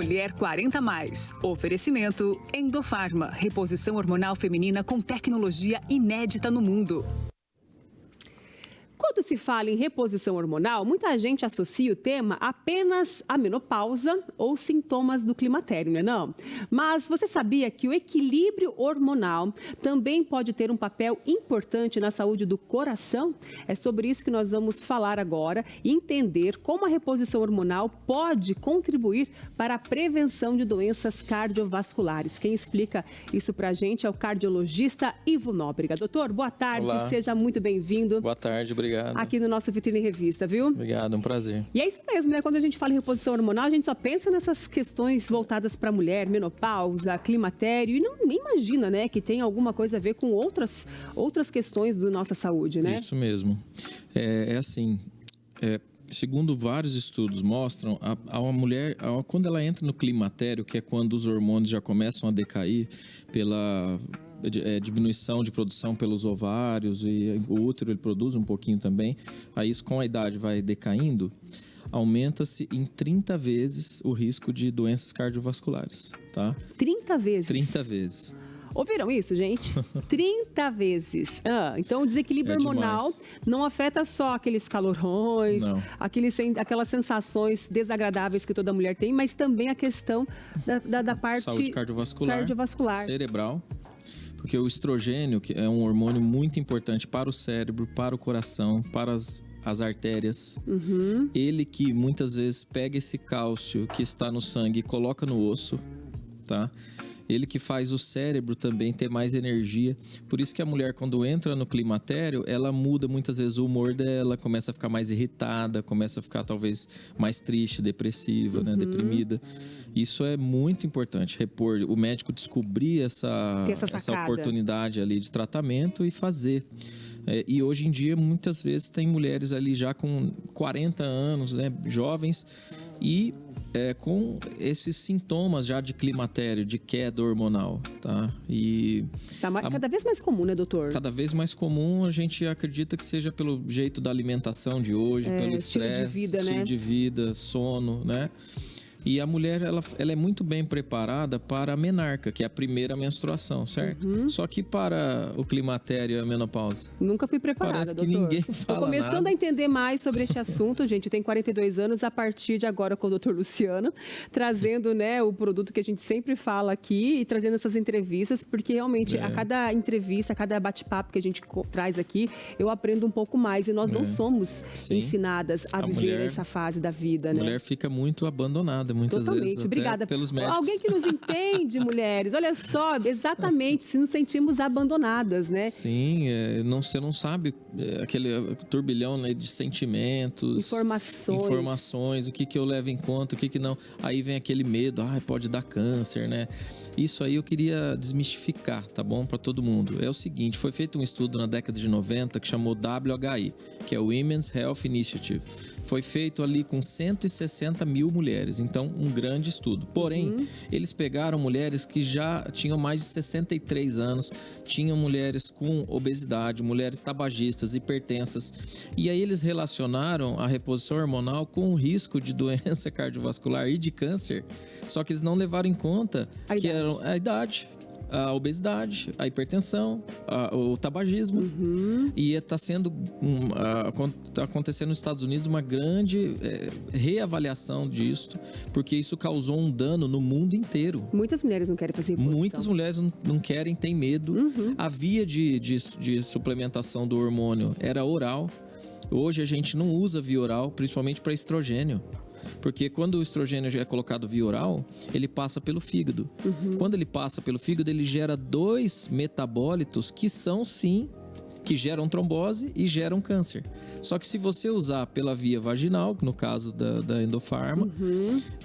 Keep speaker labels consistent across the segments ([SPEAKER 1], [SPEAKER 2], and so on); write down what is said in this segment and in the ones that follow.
[SPEAKER 1] Mulher 40+. Oferecimento Endofarma, reposição hormonal feminina com tecnologia inédita no mundo.
[SPEAKER 2] Quando se fala em reposição hormonal, muita gente associa o tema apenas à menopausa ou sintomas do climatério, não é não? Mas você sabia que o equilíbrio hormonal também pode ter um papel importante na saúde do coração? É sobre isso que nós vamos falar agora e entender como a reposição hormonal pode contribuir para a prevenção de doenças cardiovasculares. Quem explica isso para a gente é o cardiologista Ivo Nóbrega. Doutor, boa tarde,
[SPEAKER 3] Olá.
[SPEAKER 2] Seja muito bem-vindo.
[SPEAKER 3] Boa tarde, obrigado.
[SPEAKER 2] Aqui no nosso Vitrine Revista, viu?
[SPEAKER 3] Obrigado, é um prazer.
[SPEAKER 2] E é isso mesmo, né? Quando a gente fala em reposição hormonal, a gente só pensa nessas questões voltadas para a mulher, menopausa, climatério, e nem imagina, né, que tem alguma coisa a ver com outras questões da nossa saúde, né?
[SPEAKER 3] Isso mesmo. É assim, segundo vários estudos mostram, a mulher, quando ela entra no climatério, que é quando os hormônios já começam a decair pela diminuição de produção pelos ovários, e o útero ele produz um pouquinho também, aí isso com a idade vai decaindo, aumenta-se em 30 vezes o risco de doenças cardiovasculares, tá?
[SPEAKER 2] 30 vezes?
[SPEAKER 3] 30 vezes.
[SPEAKER 2] Ouviram isso, gente? 30 vezes. Então, o desequilíbrio hormonal não afeta só aqueles calorões, aquelas sensações desagradáveis que toda mulher tem, mas também a questão da parte
[SPEAKER 3] saúde cardiovascular, cerebral. Porque o estrogênio, que é um hormônio muito importante para o cérebro, para o coração, para as artérias. Ele que muitas vezes pega esse cálcio que está no sangue e coloca no osso, tá? Ele que faz o cérebro também ter mais energia. Por isso que a mulher, quando entra no climatério, ela muda muitas vezes o humor dela, começa a ficar mais irritada, começa a ficar talvez mais triste, depressiva, né? Deprimida. Isso é muito importante, repor, o médico descobrir essa oportunidade ali de tratamento e fazer. E hoje em dia, muitas vezes, tem mulheres ali já com 40 anos, né, jovens, e com esses sintomas já de climatério, de queda hormonal, tá? E
[SPEAKER 2] cada vez mais comum, né, doutor?
[SPEAKER 3] Cada vez mais comum, a gente acredita que seja pelo jeito da alimentação de hoje, pelo estresse, estilo de vida, sono, né? E a mulher, ela é muito bem preparada para a menarca, que é a primeira menstruação, certo? Só que para o climatério e a menopausa...
[SPEAKER 2] Nunca fui preparada,
[SPEAKER 3] parece que
[SPEAKER 2] doutor.
[SPEAKER 3] ninguém fala
[SPEAKER 2] Tô começando
[SPEAKER 3] nada.
[SPEAKER 2] a entender mais sobre este assunto, gente. Eu tenho 42 anos, a partir de agora com o doutor Luciano, trazendo, né, o produto que a gente sempre fala aqui e trazendo essas entrevistas, porque realmente a cada entrevista, a cada bate-papo que a gente traz aqui, eu aprendo um pouco mais. E nós não somos ensinadas a viver essa fase da vida, né?
[SPEAKER 3] A mulher fica muito abandonada. Muitas vezes
[SPEAKER 2] obrigada
[SPEAKER 3] pelos médicos.
[SPEAKER 2] Alguém que nos entende, mulheres, olha só, exatamente, se nos sentimos abandonadas, né?
[SPEAKER 3] Sim, você não sabe aquele turbilhão, né, de sentimentos, informações, o que eu levo em conta, o que não. Aí vem aquele medo, pode dar câncer, né? Isso aí eu queria desmistificar, tá bom? Para todo mundo. É o seguinte, foi feito um estudo na década de 90 que chamou WHI, que é o Women's Health Initiative. Foi feito ali com 160 mil mulheres, então um grande estudo. Porém, eles pegaram mulheres que já tinham mais de 63 anos, tinham mulheres com obesidade, mulheres tabagistas, hipertensas, e aí eles relacionaram a reposição hormonal com o risco de doença cardiovascular e de câncer, só que eles não levaram em conta que era a idade, a obesidade, a hipertensão, o tabagismo. E está acontecendo nos Estados Unidos uma grande reavaliação disso, porque isso causou um dano no mundo inteiro.
[SPEAKER 2] Muitas mulheres não querem fazer reposição.
[SPEAKER 3] Muitas mulheres não querem, têm medo. A via de suplementação do hormônio era oral. Hoje a gente não usa via oral, principalmente para estrogênio. Porque quando o estrogênio é colocado via oral, ele passa pelo fígado. Quando ele passa pelo fígado, ele gera 2 metabólitos que são, sim, que geram trombose e geram câncer. Só que se você usar pela via vaginal, no caso da Endofarma,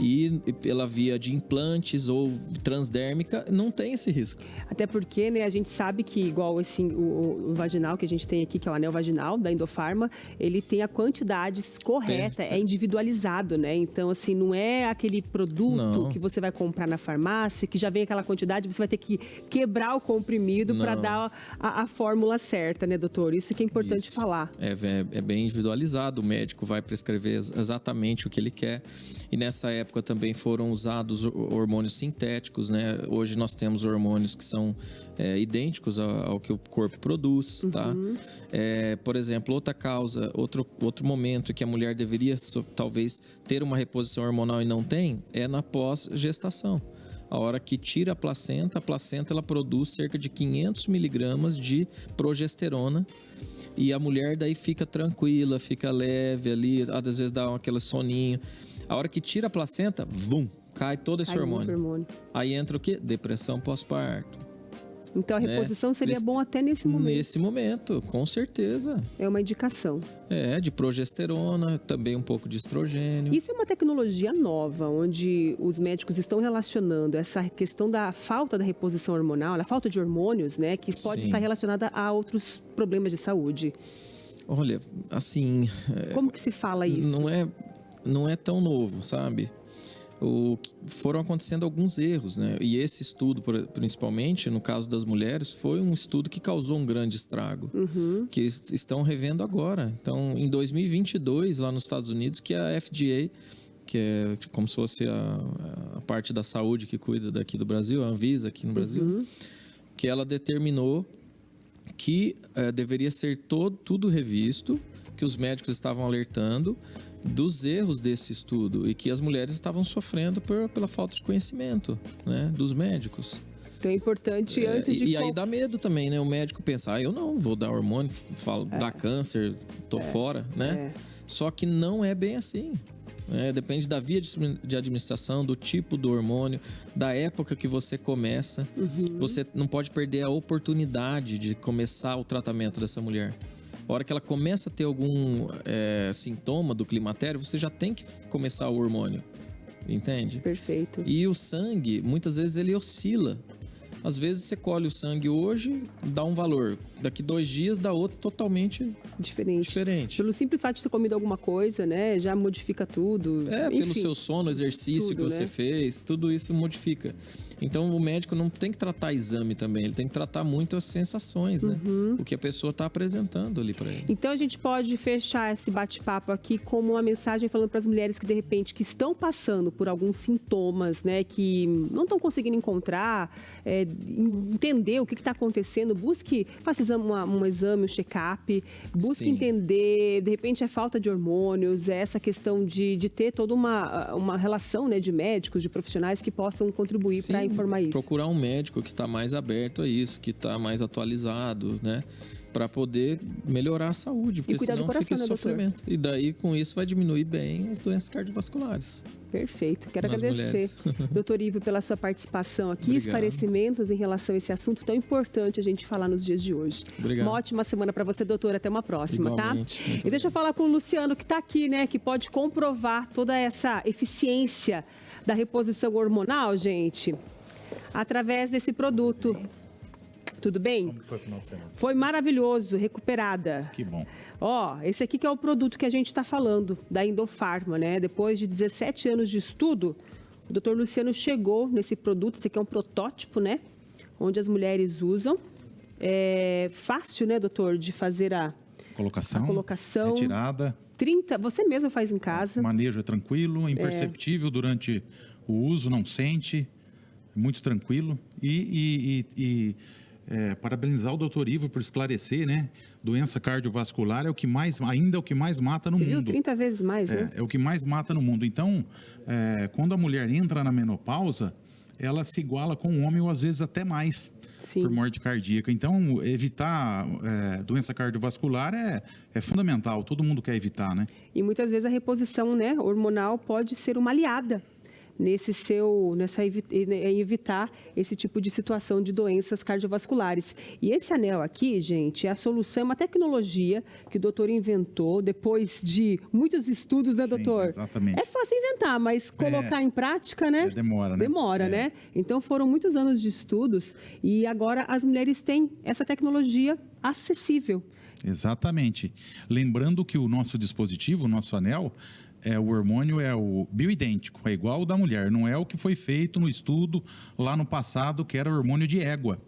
[SPEAKER 3] e pela via de implantes ou transdérmica, não tem esse risco.
[SPEAKER 2] Até porque, né, a gente sabe que igual assim, o vaginal que a gente tem aqui, que é o anel vaginal da Endofarma, ele tem a quantidade correta, é individualizado, né? Então, assim, não é aquele produto que você vai comprar na farmácia, que já vem aquela quantidade, você vai ter que quebrar o comprimido para dar a fórmula certa. né, doutor? Isso que é importante falar.
[SPEAKER 3] É bem individualizado, o médico vai prescrever exatamente o que ele quer. E nessa época também foram usados hormônios sintéticos, né? Hoje nós temos hormônios que são idênticos ao que o corpo produz, tá? Por exemplo, outra causa, outro momento que a mulher deveria talvez ter uma reposição hormonal e não tem, é na pós-gestação. A hora que tira a placenta ela produz cerca de 500 miligramas de progesterona e a mulher daí fica tranquila, fica leve ali, às vezes dá aquele soninho. A hora que tira a placenta, cai todo esse hormônio. Aí entra o quê? Depressão pós-parto.
[SPEAKER 2] Então a reposição seria bom até nesse momento.
[SPEAKER 3] Nesse momento, com certeza.
[SPEAKER 2] É uma indicação.
[SPEAKER 3] De progesterona, também um pouco de estrogênio.
[SPEAKER 2] Isso é uma tecnologia nova, onde os médicos estão relacionando essa questão da falta da reposição hormonal, da falta de hormônios, né, que pode estar relacionada a outros problemas de saúde.
[SPEAKER 3] Olha, assim...
[SPEAKER 2] Como que se fala isso?
[SPEAKER 3] Não é tão novo, sabe? Foram acontecendo alguns erros, né? E esse estudo, principalmente no caso das mulheres, foi um estudo que causou um grande estrago, que estão revendo agora. Então, em 2022, lá nos Estados Unidos, que a FDA, que é como se fosse a parte da saúde que cuida daqui do Brasil, a Anvisa aqui no Brasil, que ela determinou que deveria ser tudo revisto, que os médicos estavam alertando dos erros desse estudo e que as mulheres estavam sofrendo pela falta de conhecimento, né, dos médicos.
[SPEAKER 2] Então é importante antes de...
[SPEAKER 3] E aí dá medo também, né? O médico pensar, eu não vou dar hormônio, dá câncer, tô fora, né? Só que não é bem assim. Depende da via de administração, do tipo do hormônio, da época que você começa. Você não pode perder a oportunidade de começar o tratamento dessa mulher. A hora que ela começa a ter algum sintoma do climatério, você já tem que começar o hormônio, entende?
[SPEAKER 2] Perfeito.
[SPEAKER 3] E o sangue, muitas vezes ele oscila. Às vezes você colhe o sangue hoje, dá um valor. Daqui 2 dias dá outro totalmente diferente.
[SPEAKER 2] Pelo simples fato de ter comido alguma coisa, né? Já modifica tudo. Enfim,
[SPEAKER 3] pelo seu sono, exercício que você fez, tudo isso modifica. Então o médico não tem que tratar exame também, ele tem que tratar muito as sensações, né? O que a pessoa está apresentando ali para ele.
[SPEAKER 2] Então a gente pode fechar esse bate-papo aqui como uma mensagem falando para as mulheres que de repente que estão passando por alguns sintomas, né? Que não estão conseguindo encontrar, entender o que está acontecendo, faça um exame, um check-up, busque entender, de repente é falta de hormônios, é essa questão de ter toda uma relação, né, de médicos, de profissionais que possam contribuir para informar isso.
[SPEAKER 3] Procurar um médico que está mais aberto a isso, que está mais atualizado, né? Para poder melhorar a saúde, porque senão fica esse sofrimento. E daí, com isso, vai diminuir bem as doenças cardiovasculares.
[SPEAKER 2] Perfeito. Quero agradecer, doutor Ivo, pela sua participação aqui, esclarecimentos em relação a esse assunto tão importante a gente falar nos dias de hoje.
[SPEAKER 3] Obrigado.
[SPEAKER 2] Uma ótima semana para você, doutor. Até uma próxima,
[SPEAKER 3] igualmente,
[SPEAKER 2] tá? E deixa eu falar com o Luciano, que está aqui, né? Que pode comprovar toda essa eficiência da reposição hormonal, gente, através desse produto. Tudo bem?
[SPEAKER 4] Como foi o final de semana?
[SPEAKER 2] Foi maravilhoso, recuperada.
[SPEAKER 4] Que bom.
[SPEAKER 2] Esse aqui que é o produto que a gente está falando, da Indofarma, né? Depois de 17 anos de estudo, o doutor Luciano chegou nesse produto. Esse aqui é um protótipo, né? Onde as mulheres usam. É fácil, né, doutor, de fazer a colocação.
[SPEAKER 4] Retirada.
[SPEAKER 2] 30, você mesmo faz em casa.
[SPEAKER 4] O manejo é tranquilo, imperceptível durante o uso, não sente. Muito tranquilo. Parabenizar o doutor Ivo por esclarecer, né? Doença cardiovascular é o que mais mata no mundo.
[SPEAKER 2] 30 vezes mais, né?
[SPEAKER 4] É o que mais mata no mundo. Então, quando a mulher entra na menopausa, ela se iguala com o homem ou às vezes até mais. Sim. Por morte cardíaca. Então, evitar doença cardiovascular é fundamental. Todo mundo quer evitar, né?
[SPEAKER 2] E muitas vezes a reposição, né, hormonal pode ser uma aliada em evitar esse tipo de situação de doenças cardiovasculares. E esse anel aqui, gente, é a solução, é uma tecnologia que o doutor inventou depois de muitos estudos, né, doutor?
[SPEAKER 4] Sim, exatamente.
[SPEAKER 2] É fácil inventar, mas colocar em prática, né?
[SPEAKER 4] Demora, né?
[SPEAKER 2] Demora, né? Então foram muitos anos de estudos e agora as mulheres têm essa tecnologia acessível.
[SPEAKER 4] Exatamente. Lembrando que o nosso dispositivo, o nosso anel, o hormônio é o bioidêntico, é igual ao da mulher. Não é o que foi feito no estudo lá no passado, que era hormônio de égua.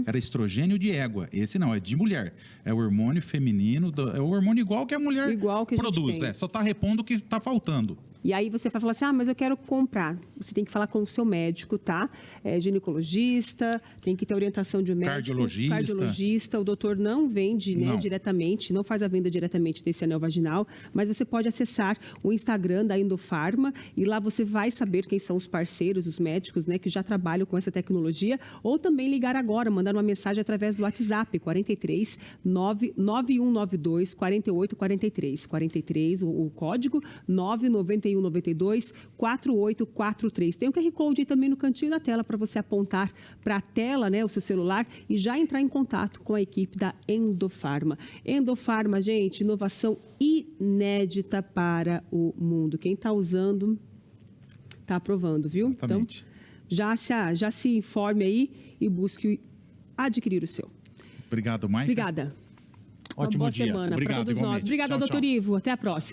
[SPEAKER 4] Era estrogênio de égua. Esse não, é de mulher. É o hormônio feminino, é o hormônio igual que a mulher produz. Só está repondo o que está faltando.
[SPEAKER 2] E aí você vai falar assim, mas eu quero comprar. Você tem que falar com o seu médico, tá? Ginecologista, tem que ter orientação de um médico. Cardiologista. O doutor não vende diretamente, não faz a venda diretamente desse anel vaginal, mas você pode acessar o Instagram da Endofarma e lá você vai saber quem são os parceiros, os médicos, né, que já trabalham com essa tecnologia, ou também ligar agora, mandar uma mensagem através do WhatsApp, 43 9192 4843. 43, o código 99192 4843. Tem o QR Code aí também no cantinho da tela para você apontar para a tela, né, o seu celular e já entrar em contato com a equipe da Endofarma. Endofarma, gente, inovação inédita para o mundo. Quem está usando está aprovando, viu?
[SPEAKER 4] Exatamente.
[SPEAKER 2] Então, já se informe aí e busque adquirir o seu.
[SPEAKER 4] Obrigado, Maika.
[SPEAKER 2] Obrigada.
[SPEAKER 4] Ótimo dia.
[SPEAKER 2] Uma boa semana para todos nós. Obrigada,
[SPEAKER 4] tchau,
[SPEAKER 2] doutor Ivo. Até a próxima.